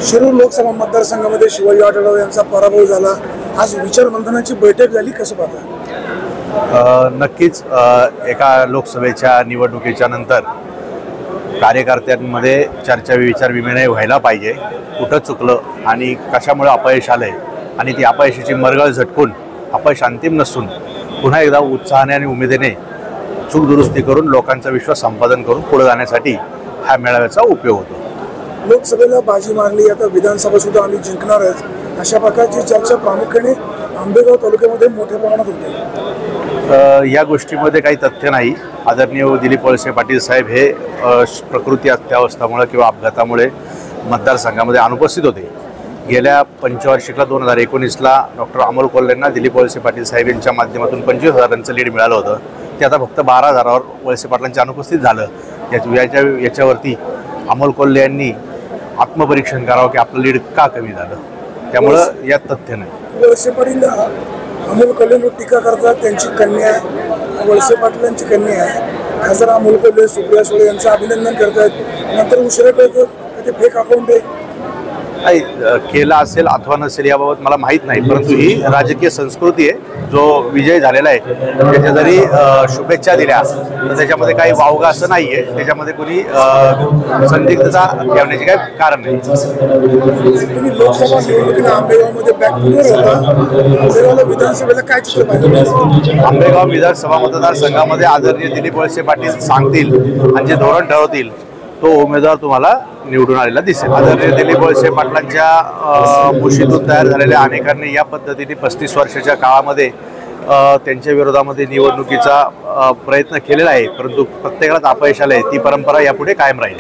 शिरूर लोकसभा मतदारसंघामध्ये शिवाजी आढळराव यांचा पराभव झाला। आज विचारमंथनाची बैठक झाली, कसं पाहता? नक्कीच एका लोकसभेच्या निवडणुकीच्या नंतर कार्यकर्त्यांमध्ये चर्चा विचारविनिमय व्हायला पाहिजे। कुठं चुकलं आणि कशामुळे अपयश आलंय आणि ती अपयशाची मरगळ झटकून अपयश अंतिम नसून पुन्हा एकदा उत्साहाने आणि उमेदीने चूक दुरुस्ती करून लोकांचा विश्वास संपादन करून पुढे जाण्यासाठी हा मेळाव्याचा उपयोग होतो। लोकसभेला बाजी मारली, आता विधानसभा सुद्धा आम्ही जिंकणारच, अशा प्रकारची चर्चा प्रामुख्याने आंबेगाव तालुक्यामध्ये मोठ्या प्रमाणात होते। या गोष्टीमध्ये काही तथ्य नाही। आदरणीय दिलीप वळसे पाटील साहेब हे प्रकृती अत्यावस्थामुळे किंवा अपघातामुळे मतदारसंघामध्ये अनुपस्थित होते। गेल्या पंचवार्षिकला 2019ला डॉक्टर अमोल कोल्हेंना दिलीप वळसे पाटील साहेब यांच्या माध्यमातून 25,000 लीड मिळालं होतं। ते आता फक्त 12,000वर वळसे पाटलांच्या अनुपस्थित झालं। याच्यावरती अमोल कोल्हे यांनी आत्मपरीक्षण करावं की आपलं लीड का कमी झालं, त्यामुळं यात तथ्य नाही। वळसे पाटील अमोल कोल्हेंवर टीका करतात, त्यांची कन्या वळसे पाटलांची कन्या खासदार अमोल कोल्हे सुप्रिया सुळे यांचं अभिनंदन करतात, नंतर उशिरा कळतं ते फेक अकाउंट आहे। केला असेल अथवा नसेल याबाबत मला माहीत नाही, परंतु ही राजकीय संस्कृती आहे। जो विजय झालेला आहे त्याच्या जरी शुभेच्छा दिल्या तर त्याच्यामध्ये काही वावगा असं नाही आहे, त्याच्यामध्ये कोणी संदिग्धता ठेवण्याचे काही कारण नाही। तुम्ही लोकसभा निवडणुकीला आंबेगावमध्ये बॅकफुटवर होता, आंबेगावला विधानसभेला काय चित्र पाहिजे? आंबेगाव विधानसभा मतदारसंघामध्ये आदरणीय दिलीप वळसे पाटील सांगतील आणि जे धोरण ठरवतील तो उमेदवार तुम्हाला निवडून आलेला दिसेल। आदरणीय दिलीप वळसे पाटलांच्या मुशीतून तयार झालेल्या अनेकांनी या पद्धतीने 35 वर्षाच्या काळामध्ये त्यांच्या विरोधामध्ये निवडणुकीचा प्रयत्न केलेला आहे, परंतु प्रत्येकालाच अपयश आलंय। ती परंपरा यापुढे कायम राहील।